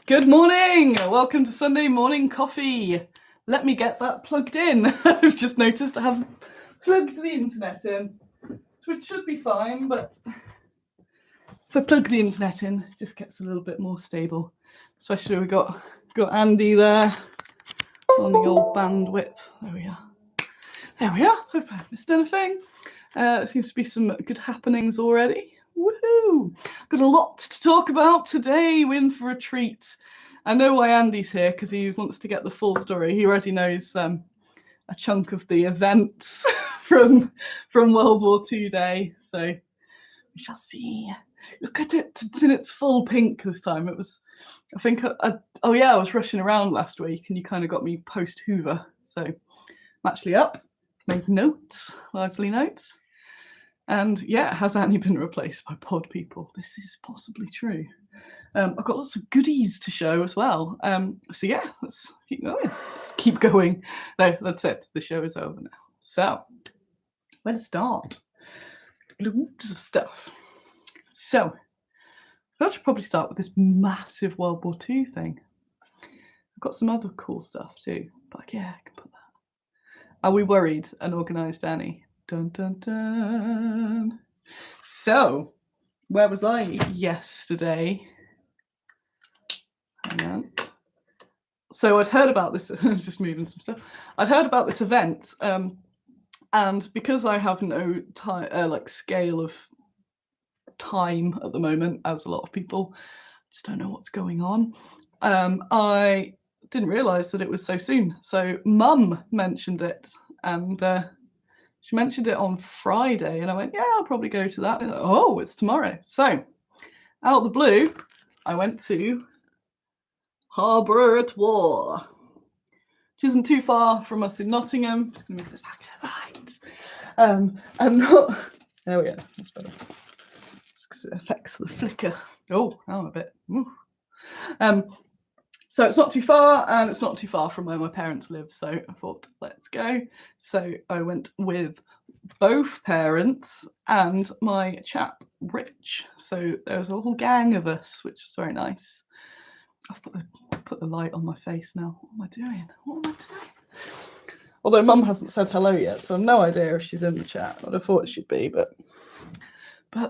Good morning. Welcome to Sunday morning coffee. Let me get that plugged in. I've just noticed I haven't plugged the internet in, which should be fine, but if I plug the internet in, it just gets a little bit more stable. Especially we got Andy there on the old bandwidth. There we are. Hope I haven't missed anything. There seems to be some good happenings already. Woohoo! Got a lot to talk about today. We're in for a treat. I know why Andy's here, because he wants to get the full story. He already knows a chunk of the events from World War II Day. So we shall see. Look at it. It's in its full pink this time. It was, I think, I was rushing around last week and you kind of got me post-Hoover. So I'm actually up, made notes, largely notes. And yeah, has Annie been replaced by pod people? This is possibly true. I've got lots of goodies to show as well. So yeah, let's keep going. No, that's it. The show is over now. So, where to start? Loads of stuff. So, I should probably start with this massive World War II thing. I've got some other cool stuff too, but yeah, I can put that. Are we worried? Unorganised Annie. Dun dun dun. So, where was I yesterday? Hang on. So I'd heard about this. Just moving some stuff. I'd heard about this event, and because I have no time, scale of time at the moment, as a lot of people, just don't know what's going on. I didn't realise that it was so soon. So Mum mentioned it, and she mentioned it on Friday, and I went, yeah, I'll probably go to that. And like, oh, it's tomorrow. So out of the blue, I went to Harborough at War, which isn't too far from us in Nottingham. Just going to move this back. Right. And not, there we go. That's better. Because it affects the flicker. Oh, I'm a bit. So it's not too far, and it's not too far from where my parents live. So I thought, let's go. So I went with both parents and my chap, Rich. So there was a whole gang of us, which was very nice. I've put the light on my face now. What am I doing? Although Mum hasn't said hello yet, so I've no idea if she's in the chat. I'd have thought she'd be, but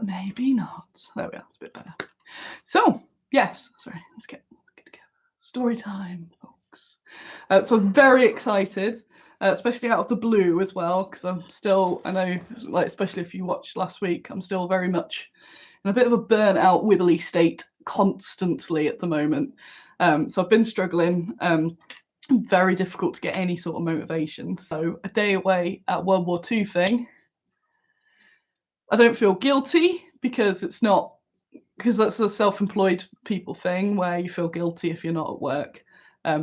maybe not. There we are. It's a bit better. So yes, sorry. Let's get together. Story time, folks. So I'm very excited, especially out of the blue as well, because I know, especially if you watched last week, I'm still very much in a bit of a burnt-out, wibbly state constantly at the moment. So I've been struggling. Very difficult to get any sort of motivation. So a day away at World War II thing, I don't feel guilty because that's the self-employed people thing where you feel guilty if you're not at work.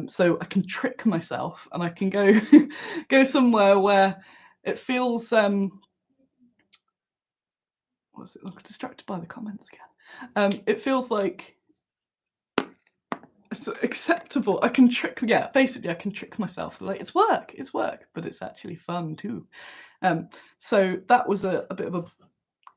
So I can trick myself and I can go somewhere where it feels I'm distracted by the comments again. It feels like it's acceptable. I can trick myself. Like it's work, but it's actually fun too. So that was a bit of a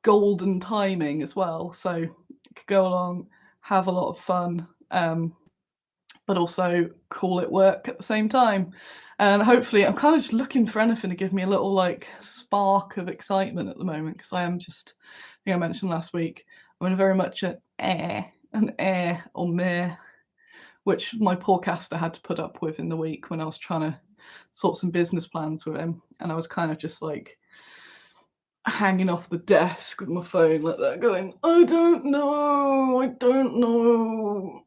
golden timing as well. So I could go along, have a lot of fun, but also call it work at the same time. And hopefully, I'm kind of just looking for anything to give me a little spark of excitement at the moment, because I am just, I think I mentioned last week, I'm in very much an air or meh, which my poorcaster had to put up with in the week when I was trying to sort some business plans with him. And I was kind of just hanging off the desk with my phone like that, going, I don't know,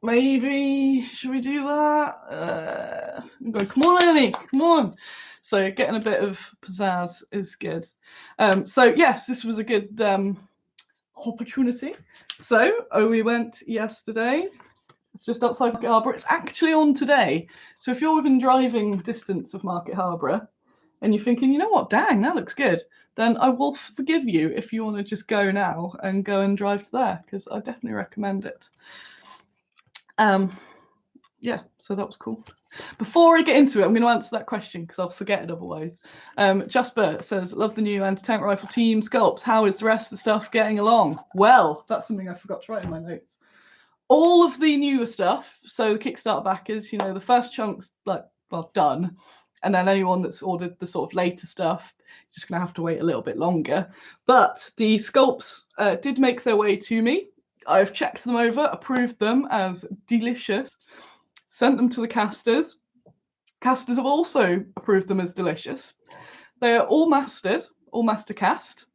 maybe, should we do that? I'm going, come on, Annie, come on. So getting a bit of pizzazz is good. So yes, this was a good opportunity. So we went yesterday. It's just outside Market Harborough. It's actually on today. So if you're within driving distance of Market Harborough and you're thinking, you know what, dang, that looks good, then I will forgive you if you want to just go now and go and drive to there, because I definitely recommend it. Yeah, so that was cool. Before I get into it, I'm going to answer that question because I'll forget it otherwise. Jasper says, love the new anti-tank rifle team sculpts. How is the rest of the stuff getting along? Well, that's something I forgot to write in my notes. all of the newer stuff, so the Kickstarter backers, the first chunk's done, and then anyone that's ordered the sort of later stuff, just gonna have to wait a little bit longer. But the sculpts did make their way to me. I've checked them over, approved them as delicious, sent them to the casters. Casters have also approved them as delicious. They are all mastered, all master cast.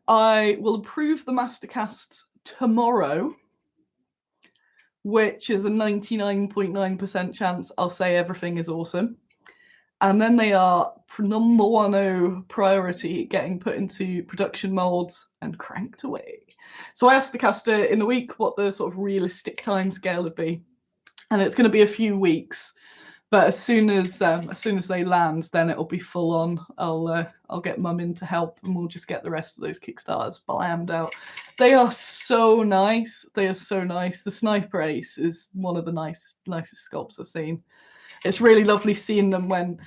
I will approve the master casts tomorrow, which is a 99.9% chance I'll say everything is awesome. And then they are number 1 priority getting put into production molds and cranked away. So I asked the caster in a week what the sort of realistic timescale would be. And it's going to be a few weeks. But as soon as they land, then it'll be full on. I'll get Mum in to help, and we'll just get the rest of those Kickstarters blammed out. They are so nice. They are so nice. The Sniper Ace is one of the nicest sculpts I've seen. It's really lovely seeing them when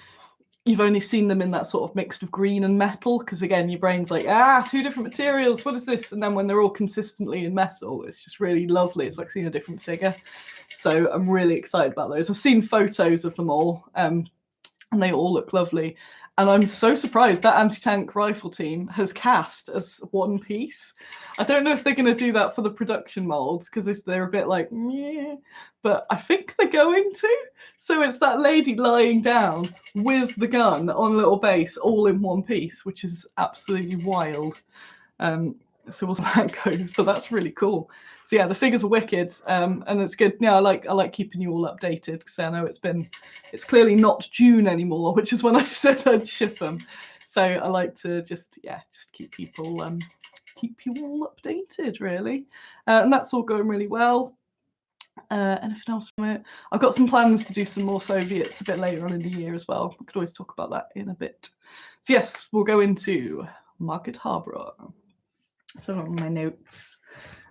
you've only seen them in that sort of mixed of green and metal, because again, your brain's like, 2 different materials, what is this? And then when they're all consistently in metal, it's just really lovely. It's like seeing a different figure. So I'm really excited about those. I've seen photos of them all, and they all look lovely. And I'm so surprised that anti-tank rifle team has cast as one piece. I don't know if they're going to do that for the production molds, because they're a bit like, yeah, but I think they're going to. So it's that lady lying down with the gun on a little base, all in one piece, which is absolutely wild. So we'll see how that goes, but that's really cool. So yeah, the figures are wicked, and it's good. Yeah, I like keeping you all updated, because I know it's clearly not June anymore, which is when I said I'd ship them. So I like to just keep people keep you all updated, really. And that's all going really well. Anything else from it? I've got some plans to do some more Soviets a bit later on in the year as well. We could always talk about that in a bit. So yes, we'll go into Market Harborough. So on my notes,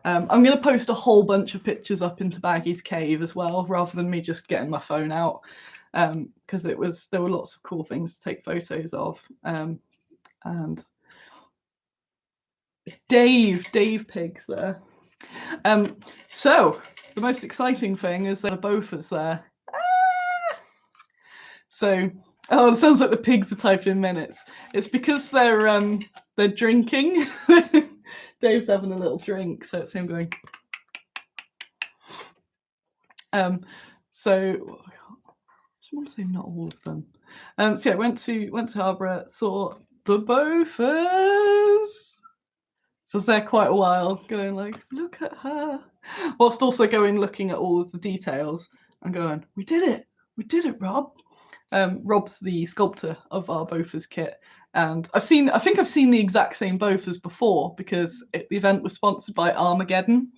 I'm going to post a whole bunch of pictures up into Baggy's cave as well, rather than me just getting my phone out, because there were lots of cool things to take photos of. And Dave Pig's there. So the most exciting thing is there are Bofas there. So, it sounds like the pigs are typing in minutes. It's because they're drinking. Dave's having a little drink, so it's him going. So I just want to say not all of them. So yeah, went to Harborough, saw the Bofas. So I was there quite a while, going like, look at her, whilst also looking at all of the details and going, we did it, Rob. Rob's the sculptor of our Bofas kit, and I think I've seen the exact same Bofas before, because the event was sponsored by Armageddon,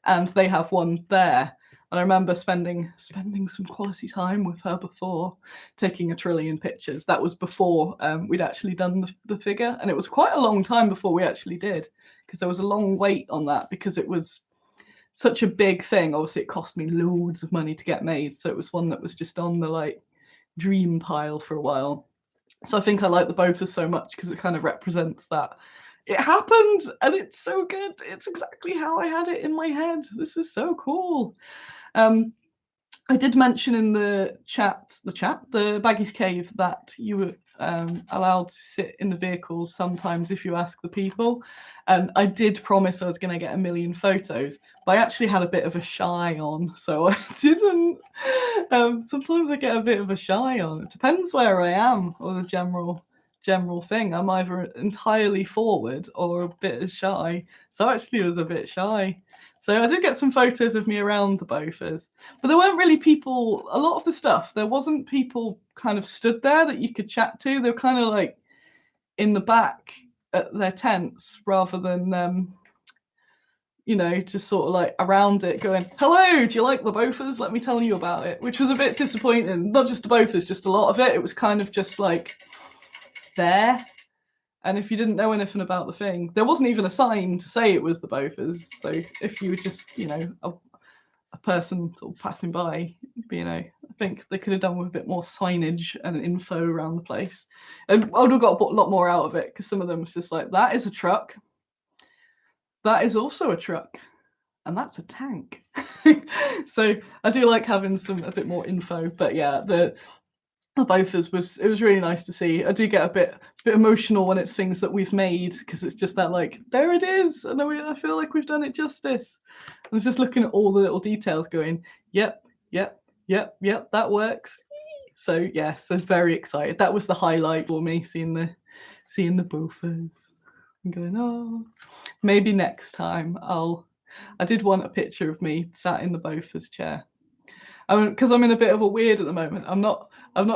and they have one there. And I remember spending some quality time with her before, taking a trillion pictures. That was before we'd actually done the figure, and it was quite a long time before we actually did, because there was a long wait on that, because it was such a big thing. Obviously, it cost me loads of money to get made, so it was one that was just on the dream pile for a while. So I think I like the Bofas so much because it kind of represents that it happened, and it's so good. It's exactly how I had it in my head. This is so cool. I did mention in the Baggy's Cave, that you were allowed to sit in the vehicles sometimes if you ask the people. And I did promise I was going to get 1 million photos, but I actually had a bit of a shy on, so I didn't. Sometimes I get a bit of a shy on. It depends where I am, or the general thing. I'm either entirely forward or a bit shy. So I actually was a bit shy. So I did get some photos of me around the Bofas, but there weren't really people. A lot of the stuff, there wasn't people kind of stood there that you could chat to. They were kind of like in the back at their tents, rather than just sort of like around it going, hello, do you like the Bofas? Let me tell you about it, which was a bit disappointing. Not just the Bofas, just a lot of it. It was kind of just like there. And if you didn't know anything about the thing, there wasn't even a sign to say it was the Bofas. So if you were just, a person sort of passing by, I think they could have done with a bit more signage and info around the place. And I would have got a lot more out of it, because some of them was just like, that is a truck. That is also a truck. And that's a tank. So I do like having a bit more info. But yeah, the both us was really nice to see. I do get a bit emotional when it's things that we've made, because it's just that, like, there it is, and I feel like we've done it justice. I was just looking at all the little details, going, yep, that works. So yes, I'm very excited. That was the highlight for me, seeing the boofers. I'm going, oh, maybe next time I did want a picture of me sat in the boofers chair. Because I'm in a bit of a weird at the moment. I'm not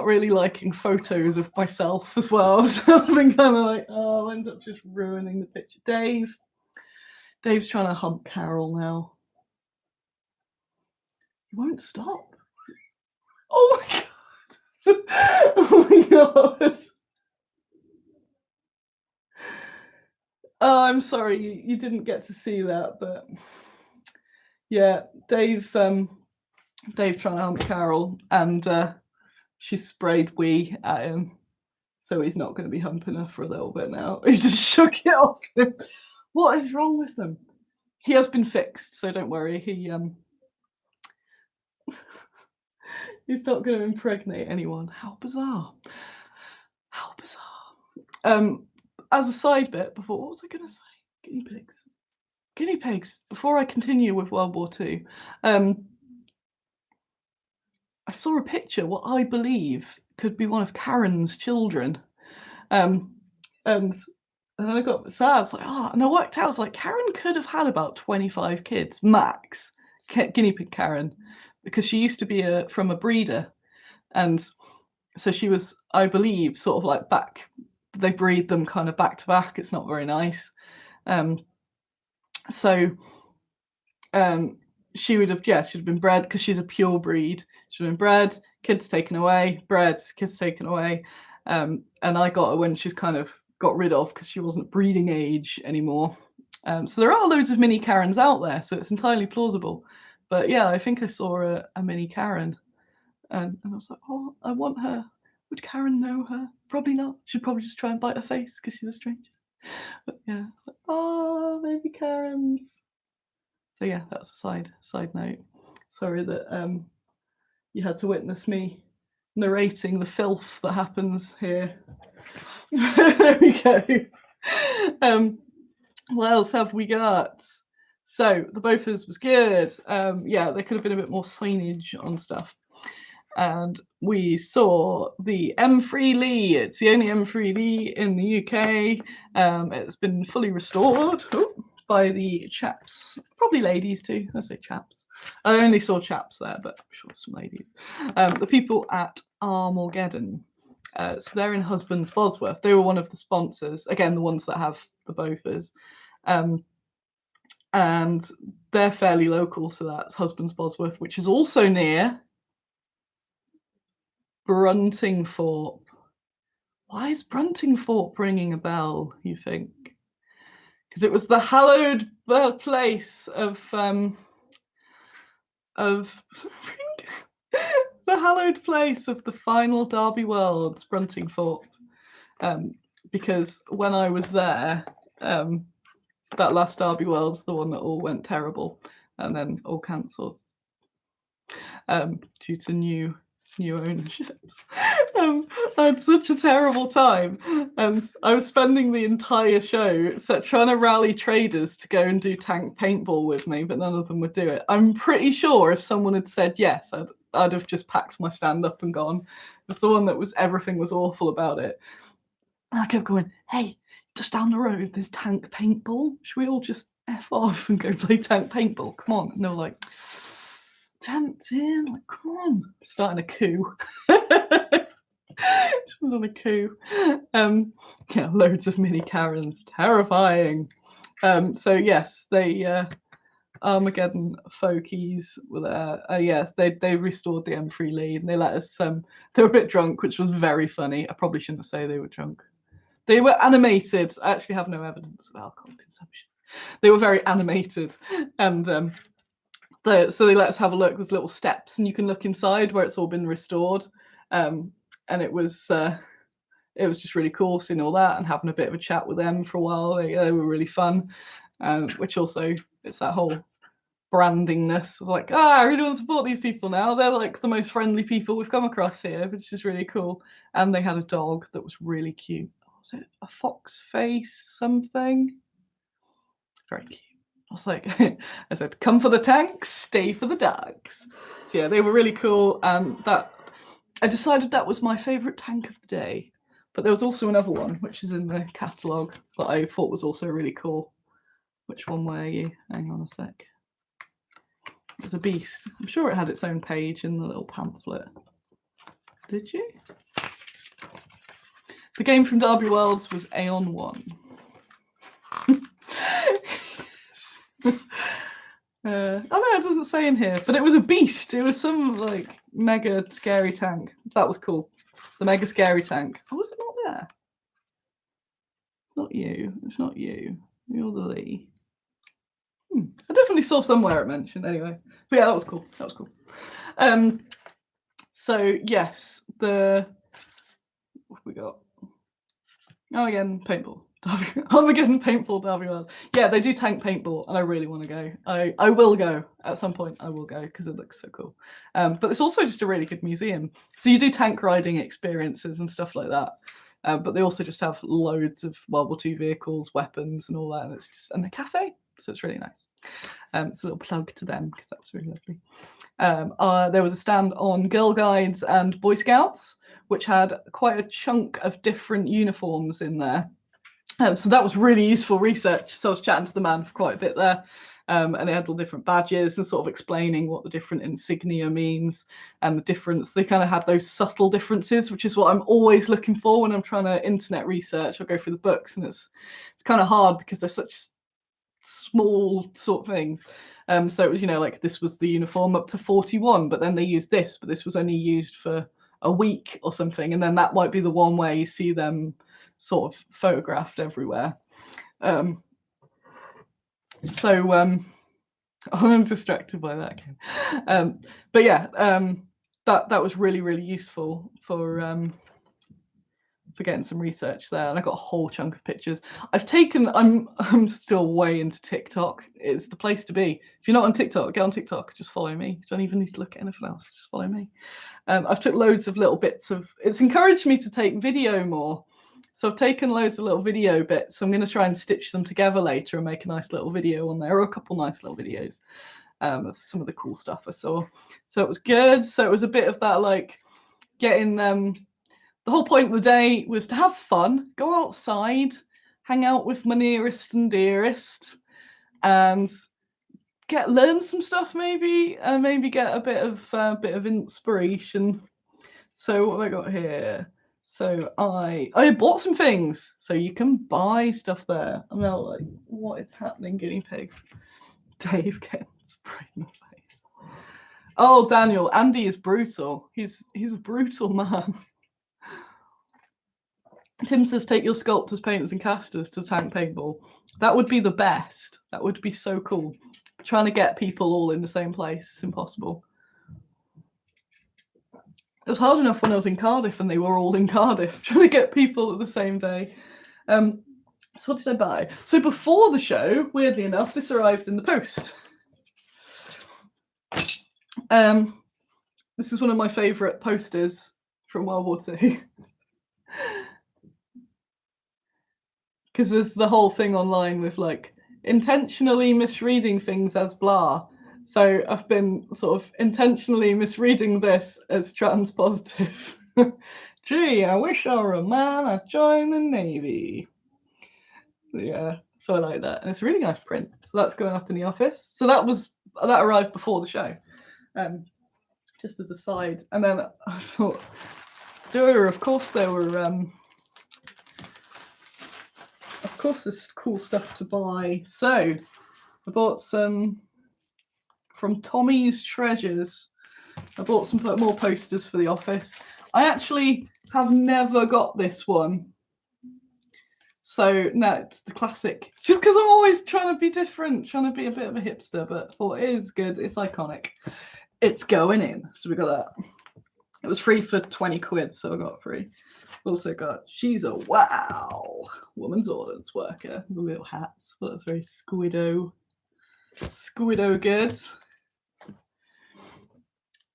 really liking photos of myself as well. So I've been kind of like, oh, I'll end up just ruining the picture. Dave's trying to hump Carol now. He won't stop. Oh my god. Oh my god. Oh, I'm sorry you didn't get to see that, but yeah, Dave trying to hump Carol, and she sprayed wee at him, so he's not going to be humping her for a little bit now. He's just shook it off him. What is wrong with them? He has been fixed, so don't worry. He's not going to impregnate anyone. How bizarre. How bizarre. As a side bit, before, what was I going to say? Guinea pigs. Guinea pigs. Before I continue with World War II, I saw a picture, what I believe could be one of Karen's children. And then I got sad. I was like, and I worked out, I was like, Karen could have had about 25 kids, max, guinea pig Karen, because she used to be from a breeder. And so she was, I believe, sort of like they breed them kind of back to back. It's not very nice. She would have, she'd have been bred, because she's a pure breed. She'd have been bred, kids taken away, bred, kids taken away. And I got her when she's kind of got rid of, because she wasn't breeding age anymore. So there are loads of mini Karens out there, so it's entirely plausible. But yeah, I think I saw a mini Karen, and I was like, oh, I want her. Would Karen know her? Probably not. She'd probably just try and bite her face because she's a stranger. But yeah, like, oh, baby Karens. So yeah, that's a side note. Sorry that you had to witness me narrating the filth that happens here. There we go. What else have we got? So the Bofors was good. Yeah, there could have been a bit more signage on stuff. And we saw the M3 Lee. It's the only M3 Lee in the UK. It's been fully restored by the chaps, probably ladies too. I say chaps. I only saw chaps there, but I'm sure some ladies. The people at Armageddon. So they're in Husbands Bosworth. They were one of the sponsors. Again, the ones that have the Bofors. And they're fairly local, so that's Husbands Bosworth, which is also near Bruntingthorpe. Why is Bruntingthorpe ringing a bell, you think? Because it was the hallowed place of the hallowed place of the final Derby Worlds, Bruntingthorpe. Because when I was there, that last Derby Worlds, the one that all went terrible and then all cancelled due to new ownerships. I had such a terrible time, and I was spending the entire show trying to rally traders to go and do tank paintball with me, but none of them would do it. I'm pretty sure if someone had said yes, I'd have just packed my stand up and gone. It's the one that was, everything was awful about it. And I kept going, hey, just down the road, there's tank paintball. Should we all just F off and go play tank paintball? Come on. And they were like, tempting, like, come on. Starting a coup. It was on a coup. Yeah, loads of mini Karens. Terrifying. So yes, they Armageddon folkies were there. Yes, they restored the M3 Lee, and they let us they were a bit drunk, which was very funny. I probably shouldn't say they were drunk. They were animated. I actually have no evidence of alcohol consumption. They were very animated, and so they let us have a look. There's little steps, and you can look inside where it's all been restored. And it was just really cool seeing all that and having a bit of a chat with them for a while. They were really fun. Which also, it's that whole brandingness. It's like, I really want to support these people now. They're like the most friendly people we've come across here, which is really cool. And they had a dog that was really cute. Was it a fox face something? Very cute. I was like, I said, come for the tanks, stay for the dogs. So yeah, they were really cool. That I decided that was my favourite tank of the day. But there was also another one, which is in the catalogue, that I thought was also really cool. Which one were you? Hang on a sec. It was a beast. I'm sure it had its own page in the little pamphlet. Did you? The game from Derby Worlds was Aeon 1. Oh no, it doesn't say in here, but it was a beast. It was some like mega scary tank. That was cool. The mega scary tank. Oh, was it not there? Not you. It's not you. You're the Lee. I definitely saw somewhere it mentioned anyway. But yeah, that was cool. That was cool. So yes, what have we got? Oh, again, paintball. Armageddon paintball Derby Worlds. Yeah, they do tank paintball, and I really want to go. I will go at some point. I will go because it looks so cool. But it's also just a really good museum. So you do tank riding experiences and stuff like that. But they also just have loads of World War II vehicles, weapons, and all that. And it's just a cafe, so it's really nice. It's a little plug to them because that was really lovely. There was a stand on Girl Guides and Boy Scouts, which had quite a chunk of different uniforms in there. So that was really useful research. So I was chatting to the man for quite a bit there. And they had all different badges and sort of explaining what the different insignia means and the difference. They kind of had those subtle differences, which is what I'm always looking for when I'm trying to internet research. I'll go through the books, and it's kind of hard because they're such small sort of things. So it was, like this was the uniform up to 41, but then they used this, but this was only used for a week or something. And then that might be the one where you see them sort of photographed everywhere. I'm distracted by that again. But yeah, that was really, really useful for getting some research there, and I got a whole chunk of pictures. I'm still way into TikTok. It's the place to be. If you're not on TikTok, get on TikTok. Just follow me. You don't even need to look at anything else. Just follow me. I've took loads of little bits of. It's encouraged me to take video more. So I've taken loads of little video bits. So I'm going to try and stitch them together later and make a nice little video on there, or a couple nice little videos of some of the cool stuff I saw. So it was good. So it was a bit of that, like getting the whole point of the day was to have fun, go outside, hang out with my nearest and dearest, and learn some stuff maybe, and maybe get a bit of inspiration. So what have I got here? So I bought some things, so you can buy stuff there. I'm now like, what is happening, guinea pigs? Dave getting sprayed in the face. Oh, Daniel, Andy is brutal. He's a brutal man. Tim says, take your sculptors, painters, and casters to tank paintball. That would be the best. That would be so cool. Trying to get people all in the same place is impossible. It was hard enough when I was in Cardiff and they were all in Cardiff, trying to get people at the same day. So what did I buy? So before the show, weirdly enough, this arrived in the post. This is one of my favourite posters from World War II. Because there's the whole thing online with like intentionally misreading things as blah. So I've been sort of intentionally misreading this as trans positive. Gee, I wish I were a man. I'd join the Navy. Yeah, so I like that. And it's a really nice print. So that's going up in the office. So that arrived before the show. Just as a side. And then I thought, of course there were of course there's cool stuff to buy. So I bought some from Tommy's Treasures. I bought some more posters for the office. I actually have never got this one. So no, it's the classic. It's just because I'm always trying to be different, trying to be a bit of a hipster, but I thought it is good. It's iconic. It's going in. So we got that. It was free for 20 quid, so I got free. Also got, she's a wow woman's ordnance worker. The little hats. Well, that's very Squiddo. Squiddo Games.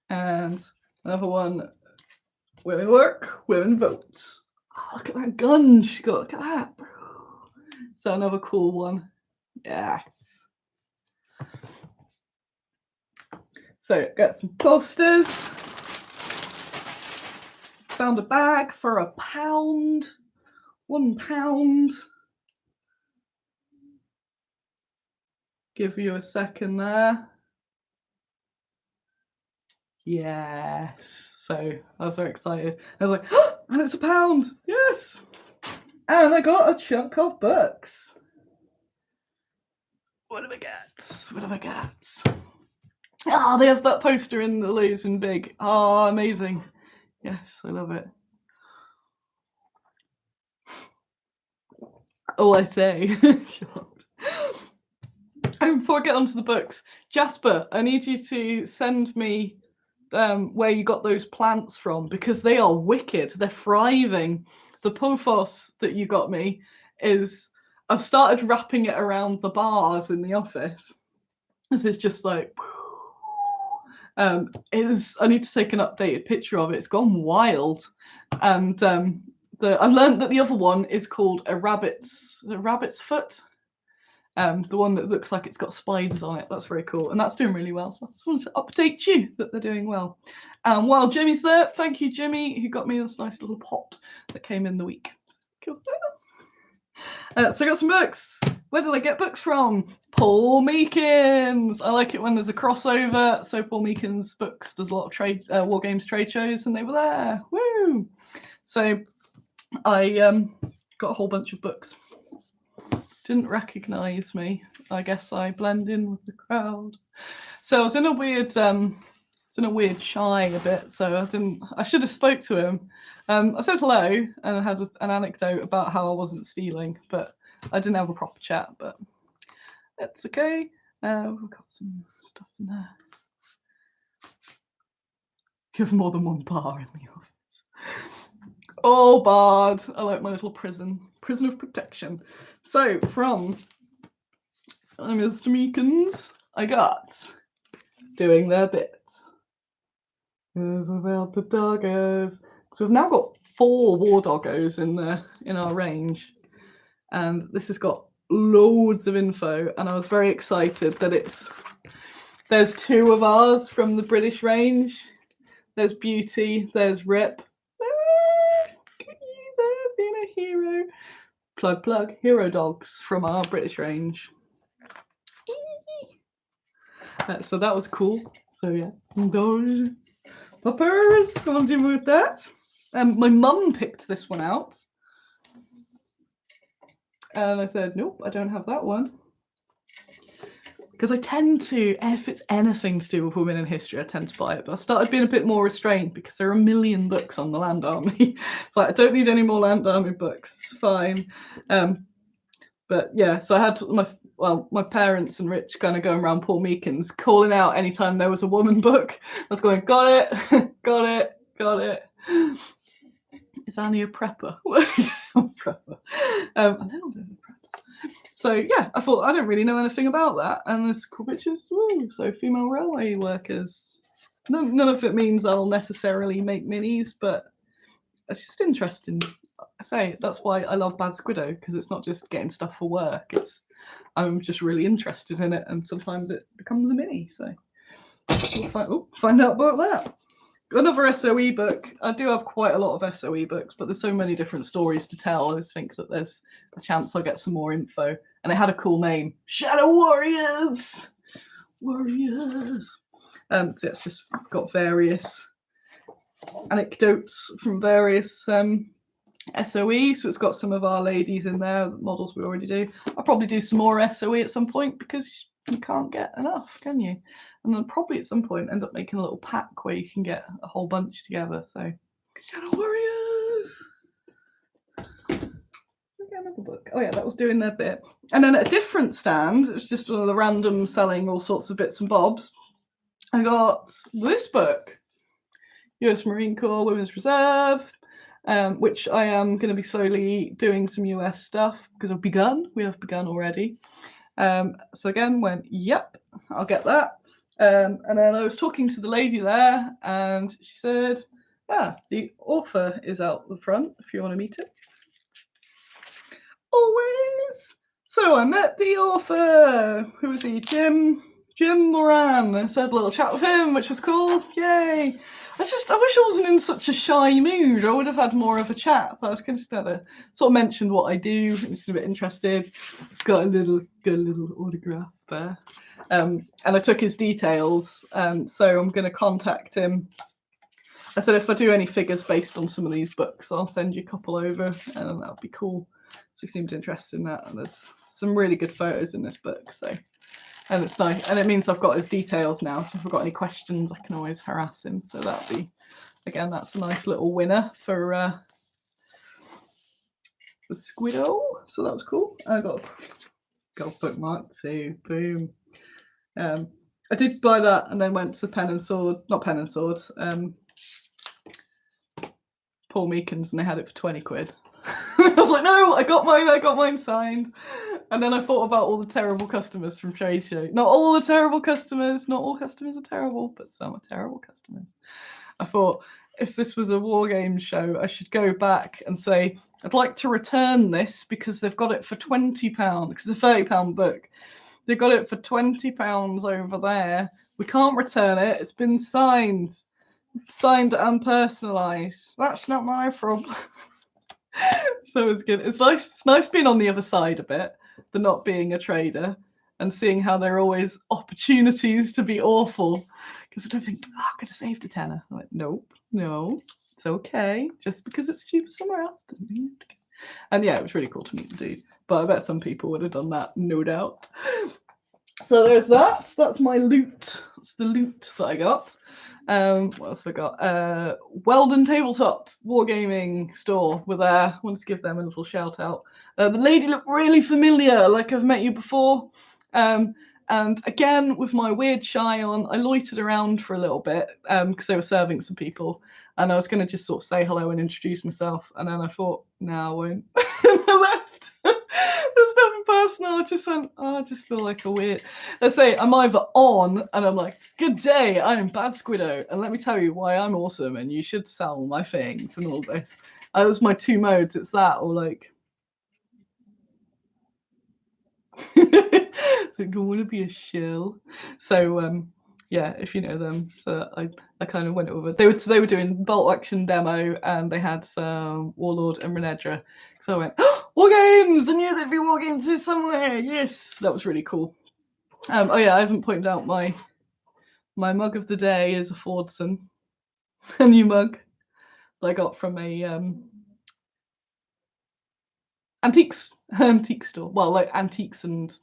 And another one, women work, women vote. Oh, look at that gun she got, look at that. So another cool one. Yes. So got some posters. Found a bag for £1. £1. Give you a second there. Yes. So I was very excited. I was like, oh, and it's £1. Yes. And I got a chunk of books. What have I got? What have I got? Ah, they have that poster in the Lowe's in big. Oh, amazing. Yes, I love it. Oh, I say. And before I get onto the books, Jasper, I need you to send me where you got those plants from, because they are wicked. They're thriving. The pothos that you got me is, I've started wrapping it around the bars in the office. This is just like, I need to take an updated picture of it. It's gone wild. And I've learned that the other one is called a rabbit's foot. The one that looks like it's got spiders on it. That's very cool. And that's doing really well. So I just wanted to update you that they're doing well. While Jimmy's there, thank you, Jimmy, who got me this nice little pot that came in the week. Cool. So I got some books. Where did I get books from? Paul Meekins. I like it when there's a crossover. So Paul Meekins Books does a lot of war games trade shows, and they were there. Woo! So I got a whole bunch of books. Didn't recognise me. I guess I blend in with the crowd. So I was in a weird shy a bit. So I should have spoke to him. I said hello and I had an anecdote about how I wasn't stealing, but I didn't have a proper chat. But that's okay. We've got some stuff in there. You have more than one bar in the office. Oh, Bard. I like my little prison of protection. So from Mr. Meekins, I got Doing Their Bit. It's about the doggos. So we've now got 4 war doggos in our range, and this has got loads of info. And I was very excited that there's 2 of ours from the British range. There's Beauty. There's Rip. Being a hero. Plug. Hero dogs from our British range. So that was cool. So yeah, those poppers. I'm doing with that. My mum picked this one out, and I said, nope, I don't have that one. Because I tend to, if it's anything to do with women in history, I tend to buy it. But I started being a bit more restrained because there are a million books on the Land Army. It's like, I don't need any more Land Army books. It's fine. But yeah, so I had my parents and Rich kind of going around Paul Meekins calling out anytime there was a woman book. I was going, got it. Is Annie a prepper? I'm a prepper. A little bit of a prepper. So yeah, I thought I don't really know anything about that, and there's cool pictures. Woo, so female railway workers. None of it means I'll necessarily make minis, but it's just interesting. I say that's why I love Bad Squiddo, because it's not just getting stuff for work. I'm just really interested in it, and sometimes it becomes a mini. So we'll find out about that. Another SOE book. I do have quite a lot of SOE books, but there's so many different stories to tell. I always think that there's a chance I'll get some more info. And it had a cool name, Shadow Warriors. So it's just got various anecdotes from various SOE. So it's got some of our ladies in there, models we already do. I'll probably do some more SOE at some point, because you can't get enough, can you? And then probably at some point end up making a little pack where you can get a whole bunch together. So Shadow Warriors. Another book. Oh yeah, that was Doing Their Bit. And then at a different stand, it was just one of the random selling all sorts of bits and bobs, I got this book, US Marine Corps Women's Reserve, which I am going to be slowly doing some US stuff, because we have begun already. So again, went, yep, I'll get that. And then I was talking to the lady there, and she said, yeah, the author is out the front if you want to meet him. Always. So I met the author. Who was he? Jim Moran. I had a little chat with him, which was cool. Yay. I wish I wasn't in such a shy mood. I would have had more of a chat, but I was kind of just had a sort of mentioned what I do. I'm just a bit interested. Got a little autograph there. And I took his details. So I'm going to contact him. I said, if I do any figures based on some of these books, I'll send you a couple over, and that'll be cool. So he seemed interested in that, and there's some really good photos in this book. So, and it's nice, and it means I've got his details now. So if I've got any questions, I can always harass him. So that'll be, again, that's a nice little winner for Squiddo. So that was cool. I got bookmark too. Boom. I did buy that, and then went to not Pen and Sword. Paul Meekins, and they had it for 20 quid. I was like, no, I got mine signed. And then I thought about all the terrible customers from trade show. Not all customers are terrible, but some are terrible customers. I thought, if this was a wargame show, I should go back and say, I'd like to return this because they've got it for £20, because it's a £30 book. They've got it for £20 over there. We can't return it. It's been signed and personalised. That's not my problem. So it's good. It's nice being on the other side a bit, the not being a trader, and seeing how there are always opportunities to be awful. Because I don't think, I could have saved a tenner. I'm like, nope, no, it's okay. Just because it's cheaper somewhere else doesn't mean you have to go. And yeah, it was really cool to meet the dude. But I bet some people would have done that, no doubt. So there's that. That's my loot. That's the loot that I got. What else have I got? Weldon Tabletop Wargaming store were there. Wanted to give them a little shout out. The lady looked really familiar, like I've met you before. And again, with my weird shy on, I loitered around for a little bit because they were serving some people, and I was going to just sort of say hello and introduce myself, and then I thought, no, I won't. I left. There's nothing personal. I just went, I just feel like a weird. Let's say I'm either on and I'm like, good day, I'm Bad Squiddo, and let me tell you why I'm awesome and you should sell my things and all this. That was my two modes. It's that or like, I don't want to be a shill. So yeah, if you know them. So I kind of went over. They were doing bolt action demo, and they had some Warlord and Renedra. So I went, oh, wargames! I knew there'd be wargames here somewhere. Yes, that was really cool. Oh yeah, I haven't pointed out my mug of the day is a Fordson, a new mug that I got from a antique store. Well, like antiques and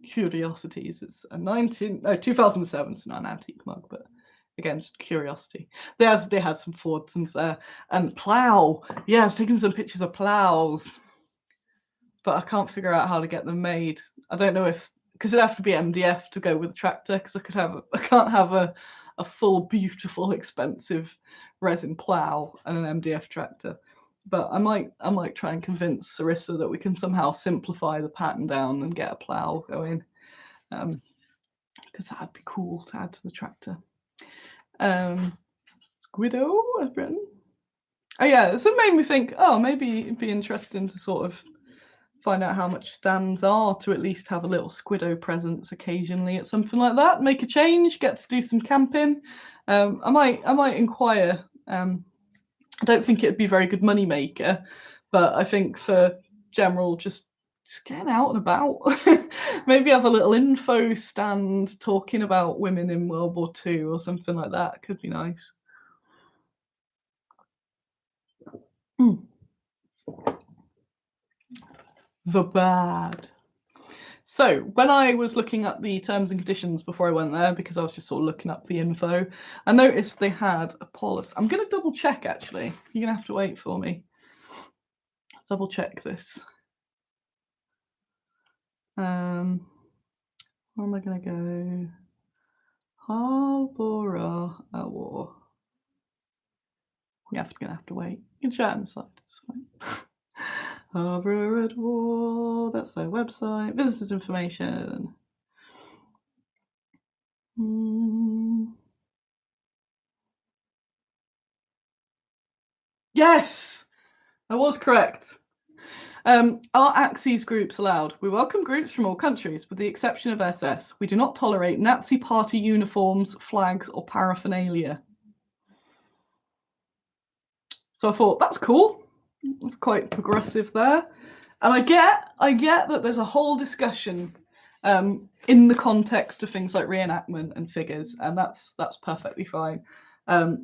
curiosities. It's a 2007. It's not an antique mug, but again, just curiosity. They had some Fordsons there, and plough. Yeah, I was taking some pictures of ploughs, but I can't figure out how to get them made. I don't know because it'd have to be MDF to go with the tractor. Because I can't have a full, beautiful, expensive resin plough and an MDF tractor. But I might try and convince Sarissa that we can somehow simplify the pattern down and get a plough going, because that'd be cool to add to the tractor. Squiddo, I've written. Oh yeah, so it made me think, oh, maybe it'd be interesting to sort of find out how much stands are to at least have a little Squiddo presence occasionally at something like that. Make a change, get to do some camping. I might inquire. I don't think it'd be a very good money maker, but I think for general just getting out and about, maybe have a little info stand talking about women in World War II or something like that. Could be nice. The bad. So when I was looking at the terms and conditions before I went there, because I was just sort of looking up the info, I noticed they had a policy. I'm going to double check, actually. You're going to have to wait for me. Double check this. Where am I going to go? Harborough at war. You're going to have to wait. You can chat inside. It's fine. Harborough at War. That's their website. Visitors information. Yes, I was correct. Are Axis groups allowed? We welcome groups from all countries, with the exception of SS. We do not tolerate Nazi party uniforms, flags, or paraphernalia. So I thought, that's cool. It's quite progressive there. And I get that there's a whole discussion in the context of things like reenactment and figures, and that's perfectly fine.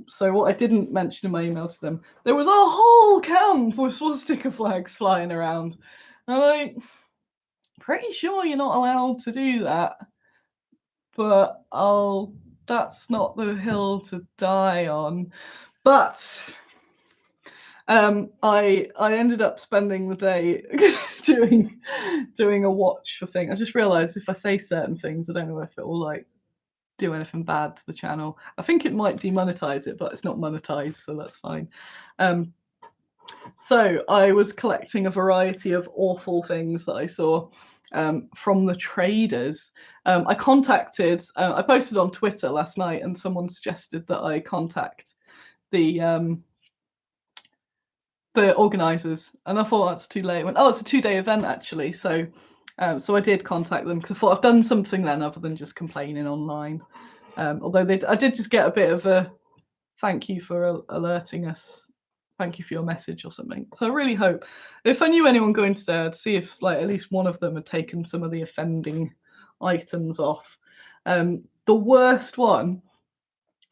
So what I didn't mention in my emails to them, there was a whole camp with swastika flags flying around. And I'm like, pretty sure you're not allowed to do that, but that's not the hill to die on. But I ended up spending the day doing a watch for thing. I just realised if I say certain things, I don't know if it will like do anything bad to the channel. I think it might demonetize it, but it's not monetized, so that's fine. So I was collecting a variety of awful things that I saw from the traders. I posted on Twitter last night, and someone suggested that I contact the organisers, and I thought that's too late. I went, oh, it's a 2-day event actually, so I did contact them because I thought I've done something then other than just complaining online. Although I did just get a bit of a thank you for alerting us, thank you for your message or something. So I really hope, if I knew anyone going to there, to see if like at least one of them had taken some of the offending items off. The worst one,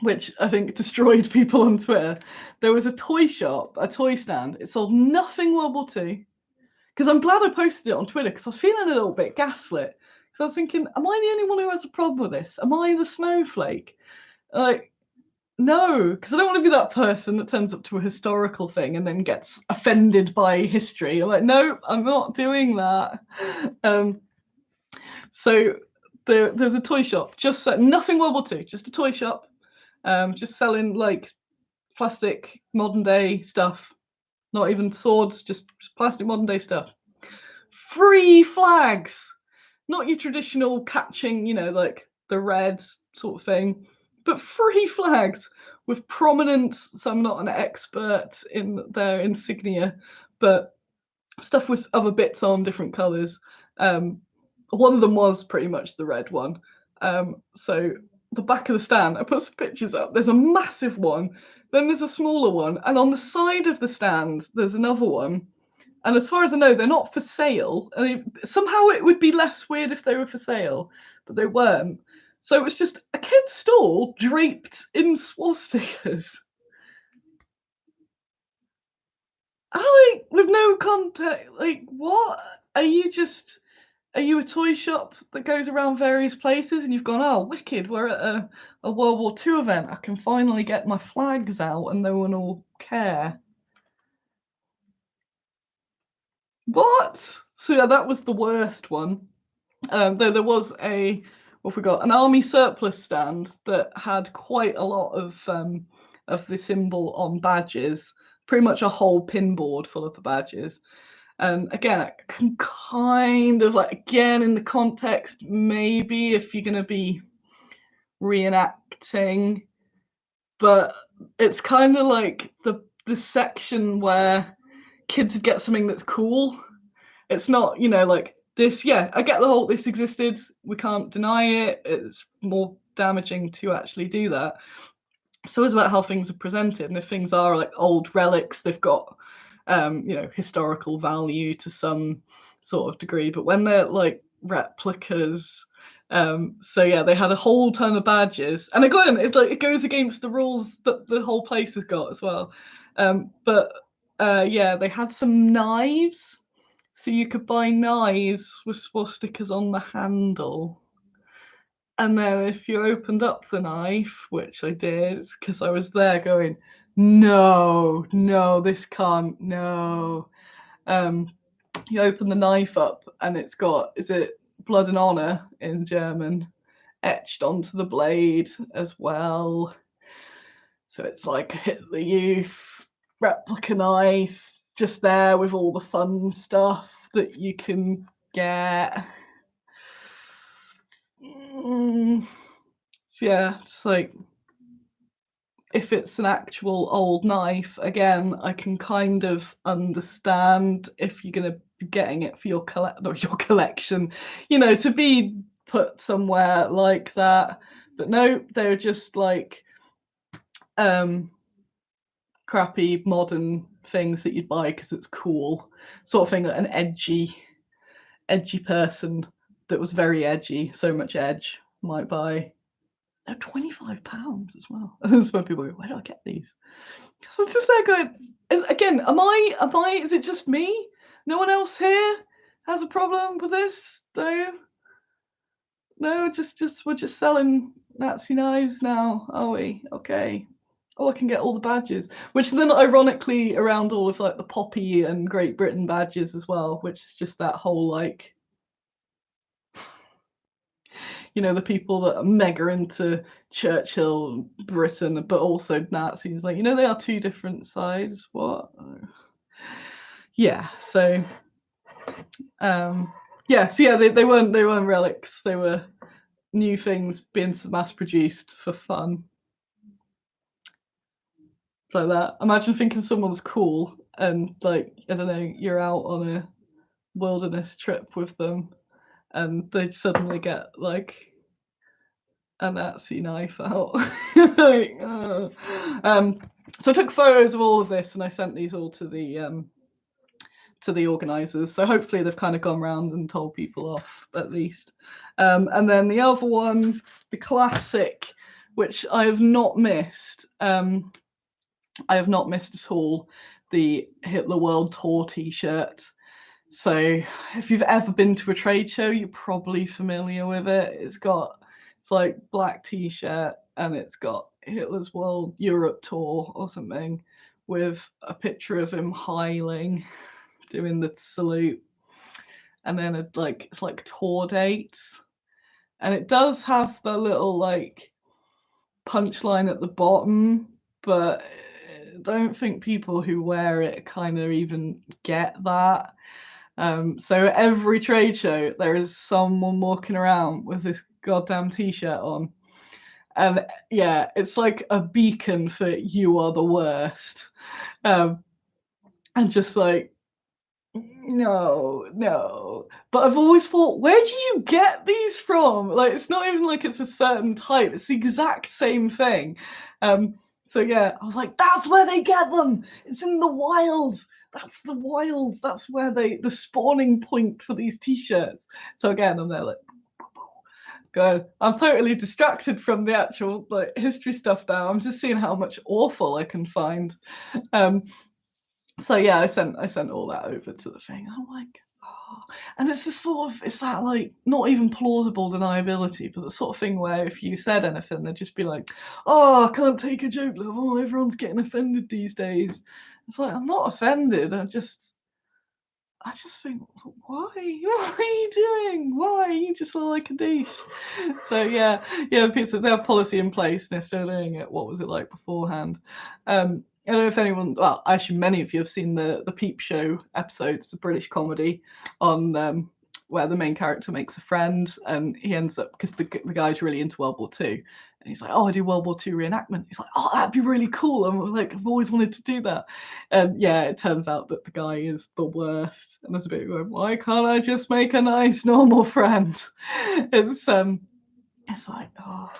which I think destroyed people on Twitter, there was a toy shop, a toy stand. It sold nothing World War II. Because I'm glad I posted it on Twitter, because I was feeling a little bit gaslit. Because I was thinking, am I the only one who has a problem with this? Am I the snowflake? Like, no, because I don't want to be that person that turns up to a historical thing and then gets offended by history. I'm like, no, I'm not doing that. So there's a toy shop, just nothing World War II, just a toy shop, just selling like plastic modern day stuff, not even swords, just plastic modern day stuff. Free flags, not your traditional catching, like the red sort of thing, but free flags with prominence. So I'm not an expert in their insignia, but stuff with other bits on, different colours. One of them was pretty much the red one. So the back of the stand, I put some pictures up. There's a massive one, then there's a smaller one, and on the side of the stand, there's another one. And as far as I know, they're not for sale. I mean, somehow it would be less weird if they were for sale, but they weren't. So it was just a kid's stall draped in swastikas. Like, with no context. Like, what? Are you a toy shop that goes around various places and you've gone, oh, wicked, we're at a World War II event. I can finally get my flags out and no one will care. What? So yeah, that was the worst one. Though there was an army surplus stand that had quite a lot of the symbol on badges, pretty much a whole pinboard full of the badges. And again, I can kind of like, again, in the context, maybe if you're going to be reenacting, but it's kind of like the section where kids get something that's cool. It's not, like this. Yeah, I get the whole this existed. We can't deny it. It's more damaging to actually do that. So it's about how things are presented, and if things are like old relics, they've got historical value to some sort of degree. But when they're like replicas, so yeah, they had a whole ton of badges, and again, it goes against the rules that the whole place has got as well. But yeah, they had some knives, so you could buy knives with swastikas on the handle. And then if you opened up the knife, which I did because I was there going, no, this can't, no. You open the knife up and it's got, is it blood and honor in German, etched onto the blade as well. So it's like a Hitler Youth replica knife. just there with all the fun stuff that you can get. So yeah, it's like, if it's an actual old knife, again, I can kind of understand if you're going to be getting it for your collection, to be put somewhere like that. But no, they're just like crappy modern things that you'd buy because it's cool, sort of thing that an edgy person that was very edgy, so much edge, might buy. No, £25 as well. That's when people go, where do I get these? So it's just like going, again, is it just me? No one else here has a problem with this? No, we're just selling Nazi knives now, are we? Okay. Oh, I can get all the badges, which then ironically around all of like the Poppy and Great Britain badges as well, which is just that whole like, the people that are mega into Churchill, Britain, but also Nazis. Like, they are two different sides. What? Yeah. So, they weren't relics. They were new things being mass produced for fun. Like that. Imagine thinking someone's cool and like, I don't know, you're out on a wilderness trip with them and they suddenly get like a Nazi knife out. Like, so I took photos of all of this and I sent these all to the organisers. So hopefully they've kind of gone around and told people off at least. And then the other one, the classic, which I have not missed. I have not missed at all, the Hitler World Tour T-shirt. So if you've ever been to a trade show, you're probably familiar with it. It's like black T-shirt and it's got Hitler's World Europe Tour or something with a picture of him hiling, doing the salute. And then it's like tour dates. And it does have the little like punchline at the bottom, but I don't think people who wear it kind of even get that. So at every trade show, there is someone walking around with this goddamn T-shirt on. And yeah, it's like a beacon for you are the worst. And just like, no. But I've always thought, where do you get these from? Like, it's not even like it's a certain type. It's the exact same thing. So yeah, I was like, that's where they get them. It's in the wilds. That's the wilds. That's where the spawning point for these T-shirts. So again, I'm there like, good. I'm totally distracted from the actual like history stuff now. I'm just seeing how much awful I can find. So yeah, I sent all that over to the thing. I'm like, oh. And it's that like not even plausible deniability, but the sort of thing where if you said anything, they'd just be like, oh, I can't take a joke. Like, oh, everyone's getting offended these days. It's like, I'm not offended. I just think, why? What are you doing? Why? You just look like a douche. So yeah, they have policy in place and they're still doing it. What was it like beforehand? I don't know if anyone, well, actually many of you have seen the Peep Show episodes, the British comedy on where the main character makes a friend and he ends up, because the guy's really into World War II, and he's like, oh, I do World War II reenactment. He's like, oh, that'd be really cool. I'm like, I've always wanted to do that. And yeah, it turns out that the guy is the worst. And there's a bit going, why can't I just make a nice, normal friend? It's like, oh.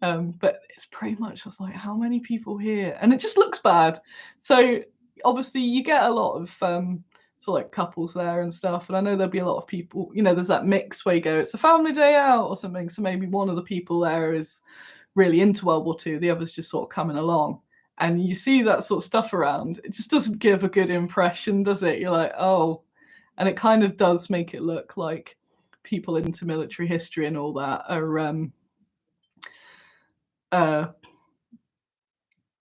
But it's pretty much just like, how many people here? And it just looks bad. So obviously you get a lot of so like couples there and stuff, and I know there'll be a lot of people, there's that mix where you go, it's a family day out or something, so maybe one of the people there is really into World War II, the other's just sort of coming along, and you see that sort of stuff around. It just doesn't give a good impression, does it? You're like, oh. And it kind of does make it look like people into military history and all that are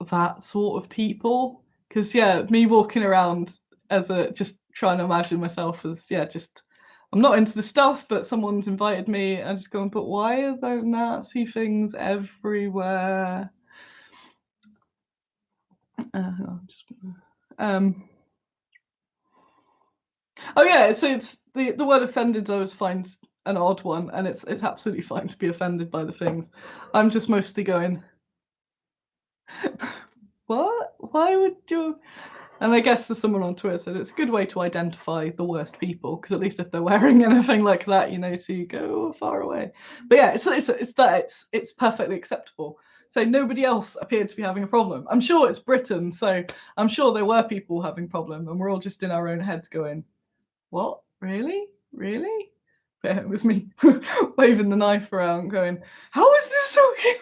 that sort of people. Because yeah, me walking around as just trying to imagine myself as just, I'm not into the stuff, but someone's invited me and just going, but why are there Nazi things everywhere? Oh yeah, so it's the word offended I always find an odd one, and it's absolutely fine to be offended by the things. I'm just mostly going, what? Why would you? And I guess there's someone on Twitter said it's a good way to identify the worst people, because at least if they're wearing anything like that, you know, so you go far away. But yeah, it's perfectly acceptable. So nobody else appeared to be having a problem. I'm sure it's Britain, so I'm sure there were people having problem, and we're all just in our own heads going, what? Really? Really? But it was me waving the knife around, going, how is this okay?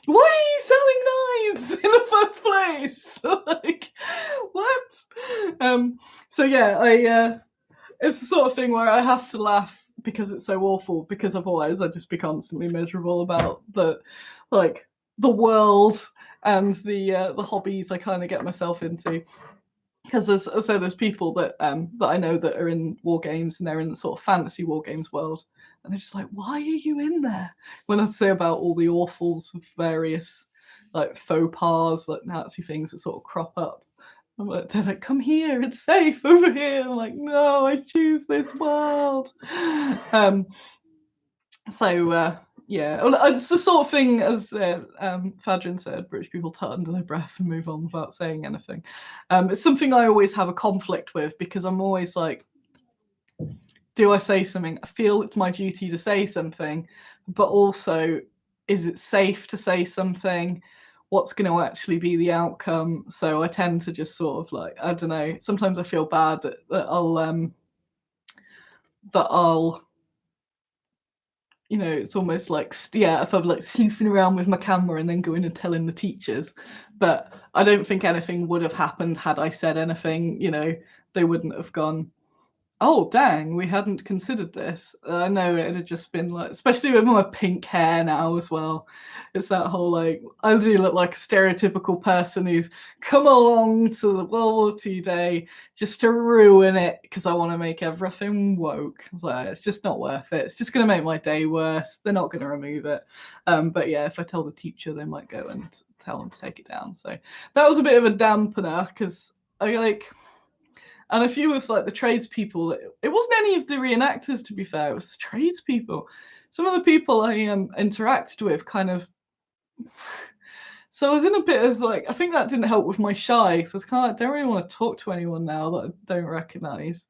Why are you selling knives in the first place? Like, what? So yeah, it's the sort of thing where I have to laugh because it's so awful, because otherwise I'd just be constantly miserable about the world and the hobbies I kind of get myself into. Because there's people that I know that are in war games, and they're in the sort of fantasy war games world, and they're just like, why are you in there? When I say about all the awfuls of various like faux pas, like Nazi things that sort of crop up, they're like, come here, it's safe over here. I'm like, no, I choose this world. Yeah, it's the sort of thing, as Fadrin said, British people tut under their breath and move on without saying anything. It's something I always have a conflict with, because I'm always like, do I say something? I feel it's my duty to say something, but also, is it safe to say something? What's going to actually be the outcome? So I tend to just sort of like, I don't know, sometimes I feel bad that I'll you know, it's almost like, yeah, if I'm like sleuthing around with my camera and then going and telling the teachers. But I don't think anything would have happened had I said anything. You know, they wouldn't have gone, oh dang, we hadn't considered this. I know it had just been like, especially with my pink hair now as well, it's that whole like, I do look like a stereotypical person who's come along to the World War II day just to ruin it because I want to make everything woke. It's like, it's just not worth it. It's just going to make my day worse. They're not going to remove it. But yeah, if I tell the teacher, they might go and tell them to take it down. So that was a bit of a dampener, because I like, and a few of like the tradespeople, it wasn't any of the reenactors, to be fair, it was the tradespeople. Some of the people I interacted with kind of, so I was in a bit of like, I think that didn't help with my shy, because I was kind of like, I don't really want to talk to anyone now that I don't recognise.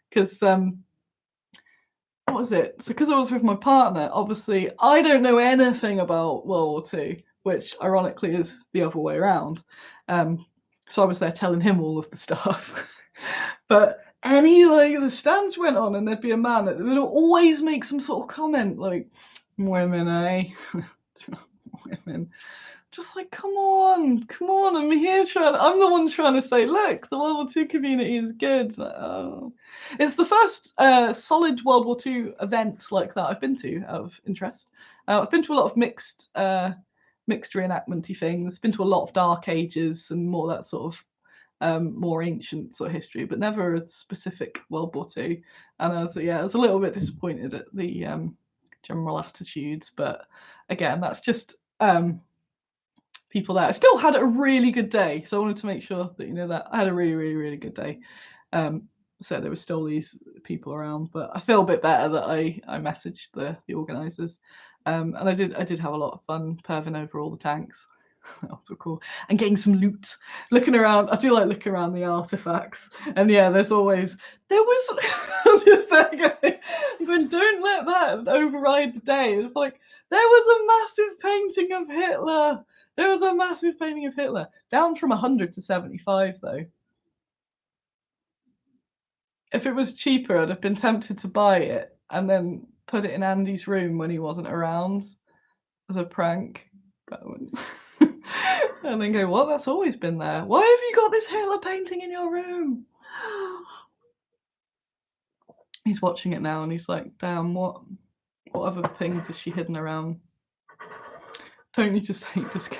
Because what was it? So because I was with my partner, obviously I don't know anything about World War II, which ironically is the other way around. So I was there telling him all of the stuff. But any like the stands went on, and there'd be a man that would always make some sort of comment like, women, eh? Women. Just like, come on, I'm here I'm the one trying to say, look, the World War II community is good. Like, oh. It's the first solid World War II event like that I've been to, out of interest. I've been to a lot of mixed reenactment-y things, been to a lot of Dark Ages and more that sort of more ancient sort of history, but never a specific World War II. And I was a little bit disappointed at the general attitudes, but again, that's just people there. I still had a really good day, so I wanted to make sure that you know that I had a really, really, really good day. So there were still these people around, but I feel a bit better that I messaged the organisers, and I did have a lot of fun perving over all the tanks. That was so cool. And getting some loot, looking around. I do like looking around the artifacts, and yeah, there was just there going, don't let that override the day. It's like, there was a massive painting of Hitler. There was a massive painting of Hitler, down from 100 to 75 though. If it was cheaper, I'd have been tempted to buy it and then put it in Andy's room when he wasn't around as a prank. But I wouldn't. And then go, well, that's always been there. Why have you got this Hitler painting in your room? He's watching it now and he's like, damn, what other things is she hidden around? Don't you just hate this guy?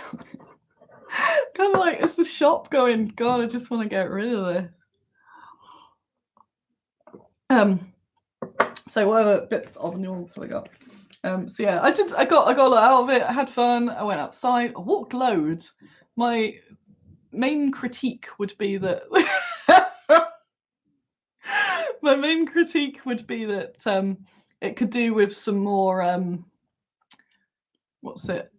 Kind of like, it's the shop going, God, I just want to get rid of this. So what other bits of news have I got? So yeah, I got a lot out of it. I had fun. I went outside. I walked loads. My main critique would be that my main critique would be that it could do with some more what's it?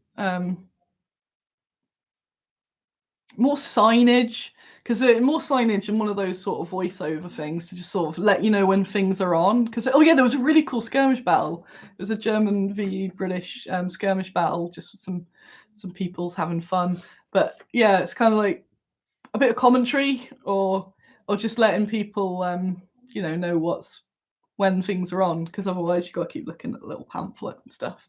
More signage, because more signage and one of those sort of voiceover things to just sort of let you know when things are on. Because oh yeah, there was a really cool skirmish battle. It was a German v British skirmish battle, just with some peoples having fun. But yeah, it's kind of like a bit of commentary, or just letting people you know what's when things are on, because otherwise you've got to keep looking at the little pamphlet and stuff.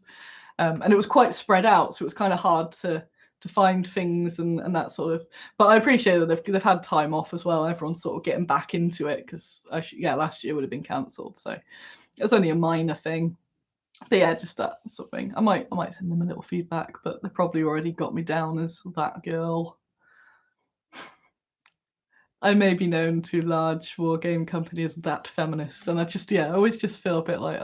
And it was quite spread out, so it was kind of hard to find things and that sort of. But I appreciate that they've had time off as well. Everyone's sort of getting back into it, because last year would have been cancelled, so it's only a minor thing. But yeah, just that sort of thing. I might send them a little feedback, but they probably already got me down as that girl. I may be known to large war game companies as that feminist, and I always just feel a bit like,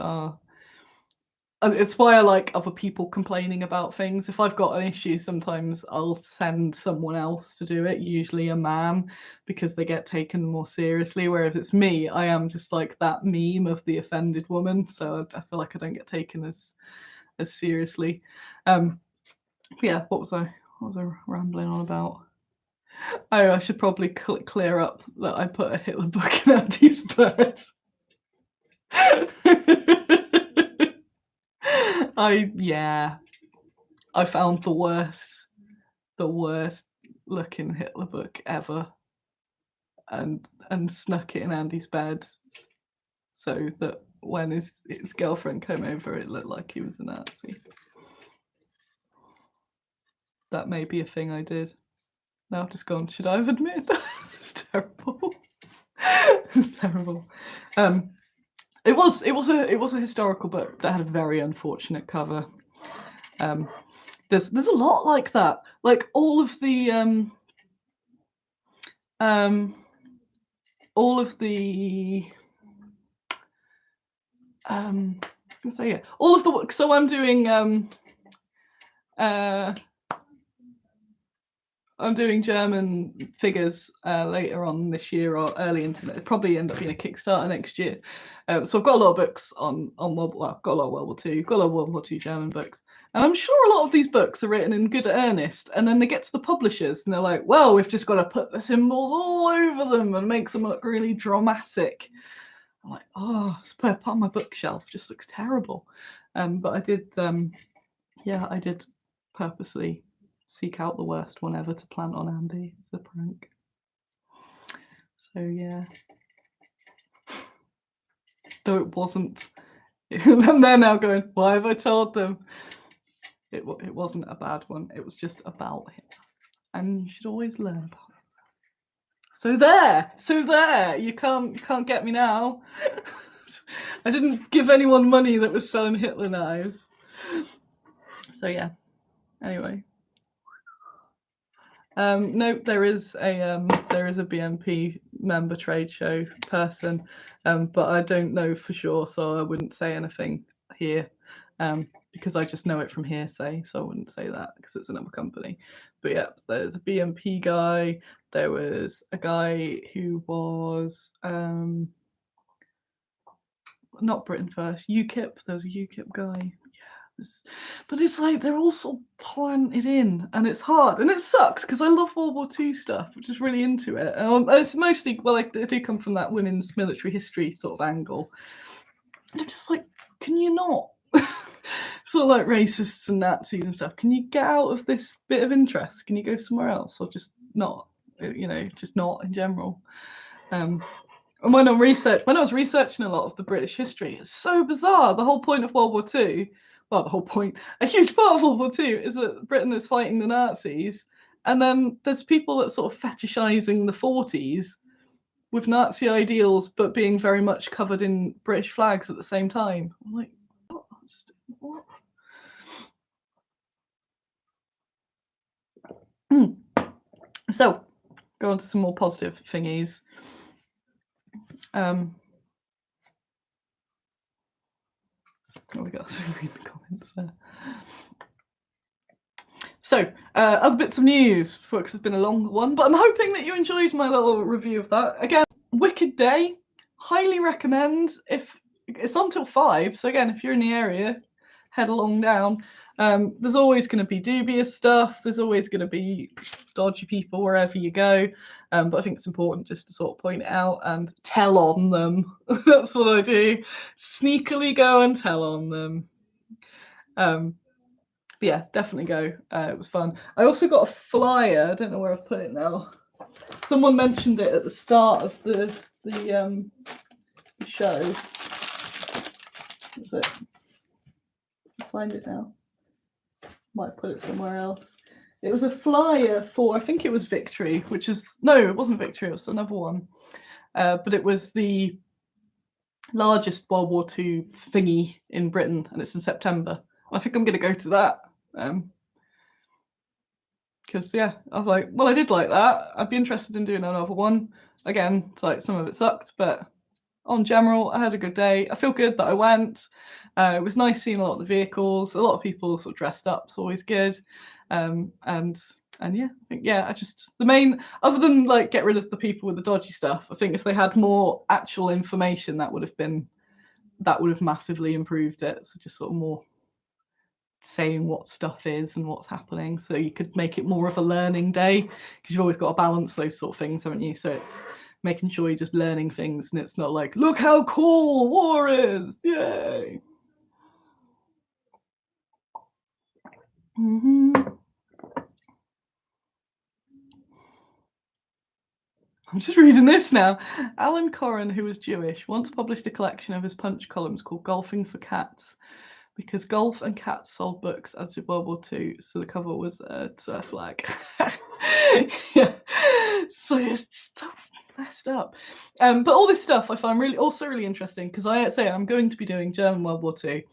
it's why I like other people complaining about things. If I've got an issue, sometimes I'll send someone else to do it, usually a man, because they get taken more seriously. Whereas if it's me, I am just like that meme of the offended woman, so I feel like I don't get taken as seriously. Yeah, what was I rambling on about? Oh, I should probably clear up that I put a Hitler book in Andy's bird. I found the worst looking Hitler book ever, and snuck it in Andy's bed, so that when his girlfriend came over, it looked like he was a Nazi. That may be a thing I did. Now I've just gone, should I have admitted that? It's terrible. It's terrible. It was a historical book that had a very unfortunate cover. There's a lot like that. Like all of the so I'm doing German figures later on this year, or early into it. It'll probably end up being a Kickstarter next year. So I've got a lot of books on World War. I've got a lot of World War II. Got a lot of World War II German books, and I'm sure a lot of these books are written in good earnest. And then they get to the publishers, and they're like, "Well, we've just got to put the symbols all over them and make them look really dramatic." I'm like, "Oh, it's put on my bookshelf. Just looks terrible." But I did, I did purposely seek out the worst one ever to plant on Andy as a prank. So yeah. Though it wasn't. And they're now going, why have I told them? It wasn't a bad one. It was just about him. And you should always learn about it. So there. You can't get me now. I didn't give anyone money that was selling Hitler knives. So yeah. Anyway. No, there is a BNP member trade show person, but I don't know for sure, so I wouldn't say anything here, because I just know it from hearsay, so I wouldn't say that because it's another company. But yeah, there's a BNP guy. There was a guy who was not Britain First, UKIP. There was a UKIP guy. But it's like they're all sort of planted in, and it's hard, and it sucks because I love World War II stuff. I'm just really into it. It's mostly, well, I do come from that women's military history sort of angle. And I'm just like, can you not? Sort of like racists and Nazis and stuff. Can you get out of this bit of interest? Can you go somewhere else, or just not? Just not in general. And when I was researching a lot of the British history, it's so bizarre. The whole point of World War II. Well, the whole point, a huge part of World War II is that Britain is fighting the Nazis, and then there's people that sort of fetishizing the 40s with Nazi ideals, but being very much covered in British flags at the same time. I'm like, what? So, go on to some more positive thingies. We got to read the comments there. So, other bits of news, folks. It's been a long one, but I'm hoping that you enjoyed my little review of that. Again, wicked day, highly recommend. If it's on till 5, so again, if you're in the area, head along down. There's always going to be dubious stuff. There's always going to be dodgy people wherever you go. But I think it's important just to sort of point it out and tell on them. That's what I do. Sneakily go and tell on them. But yeah, definitely go. It was fun. I also got a flyer. I don't know where I've put it now. Someone mentioned it at the start of the show. Is it? I'll find it now. Might put it somewhere else. It was a flyer for, I think it was Victory, which is, no, it wasn't Victory, it was another one. But it was the largest World War II thingy in Britain, and it's in September. I think I'm going to go to that. Because, yeah, I was like, well, I did like that. I'd be interested in doing another one. Again, it's like some of it sucked, but on general, I had a good day. I feel good that I went. It was nice seeing a lot of the vehicles. A lot of people sort of dressed up. It's always good. And yeah, I think, yeah, I just, the main, other than like get rid of the people with the dodgy stuff, I think if they had more actual information, that would have massively improved it. So just sort of more saying what stuff is and what's happening, so you could make it more of a learning day, because you've always got to balance those sort of things, haven't you? So it's making sure you're just learning things, and it's not like, look how cool war is, yay. I'm just reading this now. Alan Corrin, who was Jewish, once published a collection of his punch columns called Golfing for Cats, because golf and cats sold books as did World War II, so the cover was a flag. Yeah. So it's just so messed up. But all this stuff I find really interesting, because I say I'm going to be doing German World War II,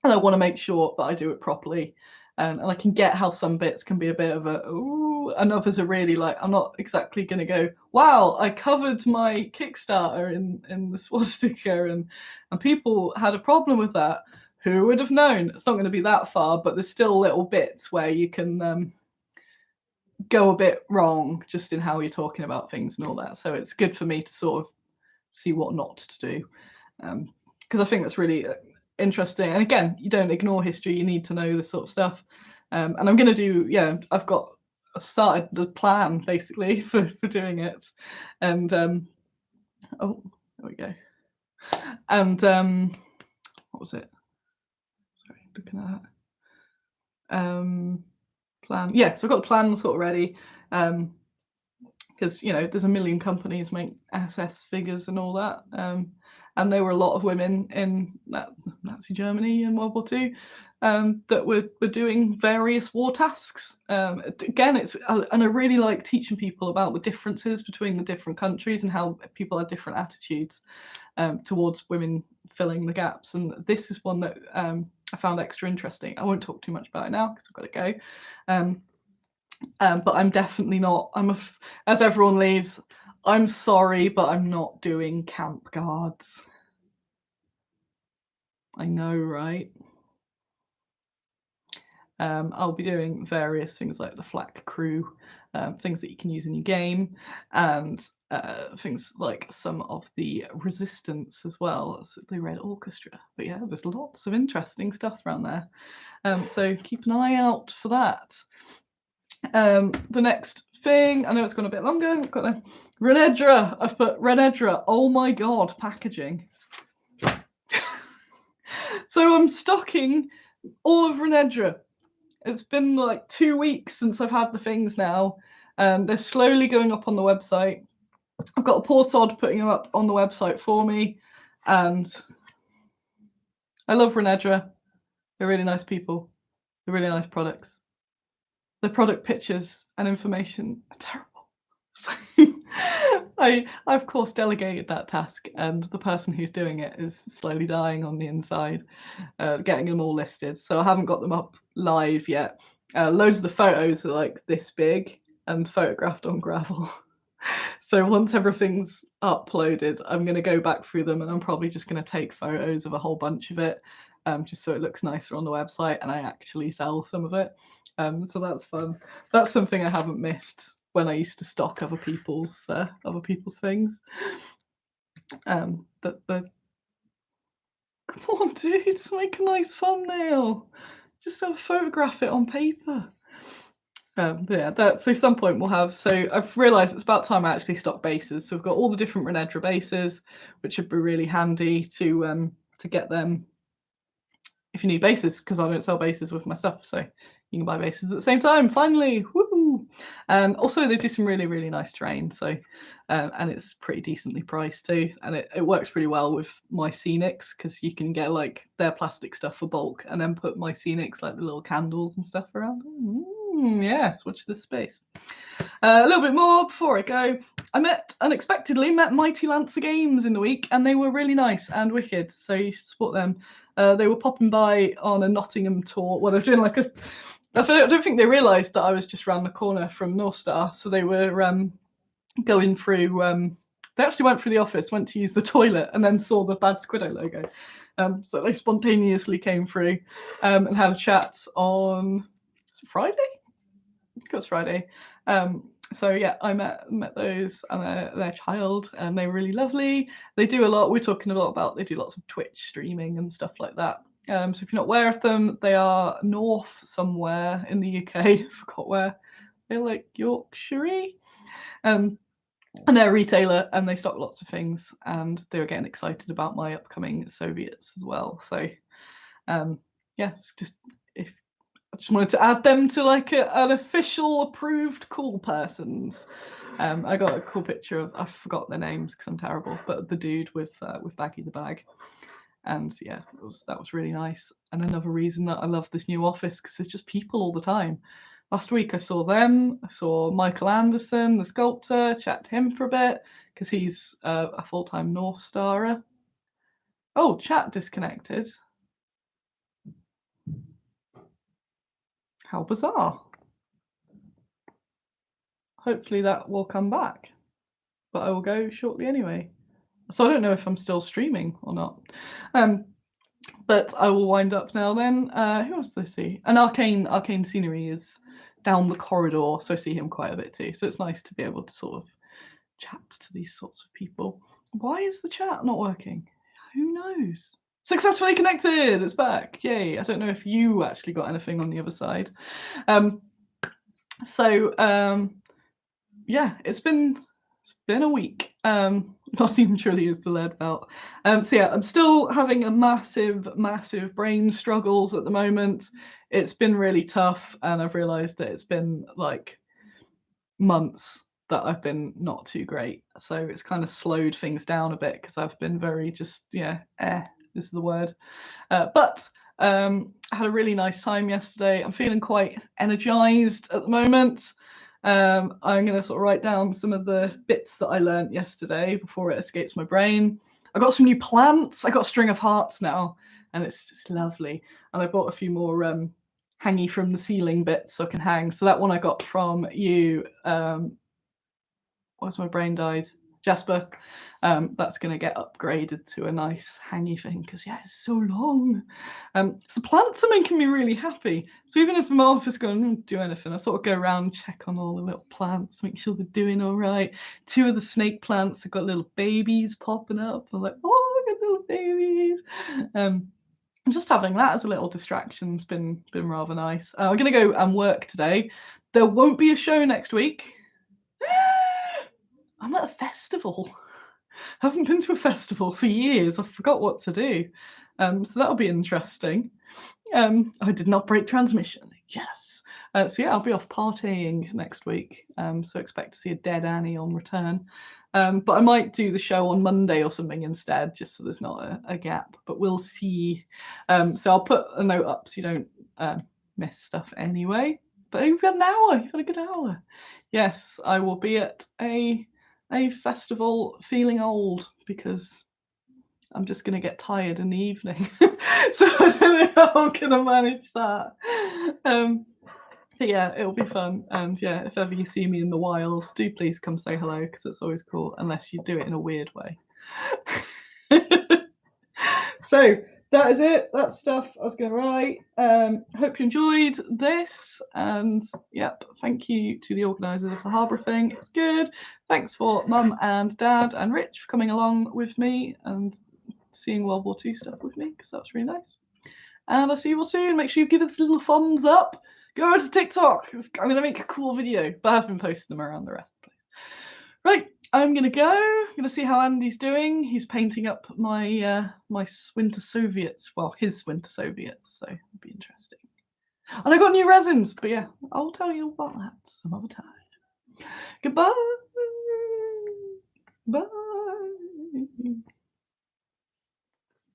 and I want to make sure that I do it properly. And I can get how some bits can be a bit of a ooh, and others are really like, I'm not exactly going to go, wow, I covered my Kickstarter in the swastika, and people had a problem with that. Who would have known? It's not going to be that far, but there's still little bits where you can go a bit wrong just in how you're talking about things and all that. So it's good for me to sort of see what not to do, because I think that's really interesting. And again, you don't ignore history, you need to know this sort of stuff. And I'm going to do, yeah, I've started the plan basically for doing it. And oh, there we go. And what was it? Sorry, looking at that. Plan. Yeah, so I've got the plan sort of ready. Because there's a million companies make SS figures and all that, and there were a lot of women in Nazi Germany in World War II that were doing various war tasks. Again, and I really like teaching people about the differences between the different countries and how people have different attitudes towards women filling the gaps. And this is one that I found extra interesting. I won't talk too much about it now because I've got to go. But I'm definitely not, as everyone leaves, I'm sorry, but I'm not doing camp guards. I know, right? I'll be doing various things like the flak crew, things that you can use in your game, and things like some of the resistance as well, so the Red Orchestra. But yeah, there's lots of interesting stuff around there. So keep an eye out for that. The next thing, I know it's gone a bit longer, I've got the Renedra. I've put Renedra, oh my god, packaging. So I'm stocking all of Renedra. It's been like 2 weeks since I've had the things now. They're slowly going up on the website. I've got a poor sod putting them up on the website for me, and I love Renedra. They're really nice people. They're really nice products. The product pictures and information are terrible. So I of course delegated that task, and the person who's doing it is slowly dying on the inside, getting them all listed. So I haven't got them up live yet. Loads of the photos are like this big and photographed on gravel. So once everything's uploaded, I'm going to go back through them, and I'm probably just going to take photos of a whole bunch of it, just so it looks nicer on the website and I actually sell some of it. So that's fun. That's something I haven't missed when I used to stock other people's things. The come on, dude, just make a nice thumbnail. Just sort of photograph it on paper. But yeah, so some point we'll have. So I've realised it's about time I actually stock bases. So we've got all the different Renedra bases, which would be really handy to get them if you need bases, because I don't sell bases with my stuff. So you can buy bases at the same time. Finally, woohoo! Also, they do some really, really nice terrain. So, and it's pretty decently priced too. And it works pretty well with my scenics because you can get like their plastic stuff for bulk and then put my scenics, like the little candles and stuff around. Yes, watch this space. A little bit more before I go. I unexpectedly met Mighty Lancer Games in the week, and they were really nice and wicked. So you should support them. They were popping by on a Nottingham tour. Well, they're doing like a. I don't think they realised that I was just round the corner from North Star, so they were going through. They actually went through the office, went to use the toilet, and then saw the Bad Squiddo logo. So they spontaneously came through and had a chat on Friday. I think it was Friday. So yeah, I met those and their child, and they were really lovely. They do a lot. We're talking a lot about. They do lots of Twitch streaming and stuff like that. So if you're not aware of them, they are north somewhere in the UK. I forgot where. They're like Yorkshire. And they're a retailer, and they stock lots of things. And they were getting excited about my upcoming Soviets as well. So yeah, it's just if. I just wanted to add them to like an official approved cool persons. I got a cool picture of, I forgot their names because I'm terrible, but the dude with Baggy the Bag. And yeah, that was really nice. And another reason that I love this new office because there's just people all the time. Last week I saw them. I saw Michael Anderson, the sculptor, chat to him for a bit because he's a full-time North Starer. Oh, chat disconnected. How bizarre. Hopefully that will come back, but I will go shortly anyway. So I don't know if I'm still streaming or not. But I will wind up now then. Who else do I see? And Arcane Scenery is down the corridor, so I see him quite a bit too. So it's nice to be able to sort of chat to these sorts of people. Why is the chat not working? Who knows? Successfully connected, it's back. Yay. I don't know if you actually got anything on the other side. Yeah, it's been a week. Not even truly is the lead belt. So yeah, I'm still having a massive brain struggles at the moment. It's been really tough, and I've realised that it's been like months that I've been not too great. So it's kind of slowed things down a bit because I've been very just this is the word. But I had a really nice time yesterday. I'm feeling quite energized at the moment. I'm going to sort of write down some of the bits that I learned yesterday before it escapes my brain. I got some new plants. I got a string of hearts now, and it's lovely. And I bought a few more hangy from the ceiling bits so I can hang. So that one I got from you. Why's my brain died? Jasper. That's going to get upgraded to a nice hangy thing because yeah, it's so long. So plants are making me really happy. So even if my office don't do anything, I sort of go around, check on all the little plants, make sure they're doing all right. 2 of the snake plants have got little babies popping up. I'm like, oh, look at little babies. And just having that as a little distraction's been rather nice. I'm going to go and work today. There won't be a show next week. I'm at a festival. I haven't been to a festival for years. I forgot what to do. So that'll be interesting. I did not break transmission. Yes. So yeah, I'll be off partying next week. So expect to see a dead Annie on return. But I might do the show on Monday or something instead, just so there's not a gap. But we'll see. So I'll put a note up so you don't miss stuff anyway. But you've had an hour. You've had a good hour. Yes, I will be at a festival feeling old because I'm just going to get tired in the evening. So I don't know how I'm going to manage that. But yeah, it'll be fun. And yeah, if ever you see me in the wild, do please come say hello because it's always cool, unless you do it in a weird way. So that is it. That's stuff I was going to write. Hope you enjoyed this, and yep, thank you to the organisers of the Harborough thing. It was good. Thanks for Mum and Dad and Rich for coming along with me and seeing World War II stuff with me, because that was really nice. And I'll see you all soon. Make sure you give us a little thumbs up. Go over to TikTok. I'm going to make a cool video, but I have been posting them around the rest of the place. Right, I'm going to go. I'm going to see how Andy's doing. He's painting up my my Winter Soviets. Well, his Winter Soviets, so it'll be interesting. And I got new resins, but yeah, I'll tell you about that some other time. Goodbye. Bye.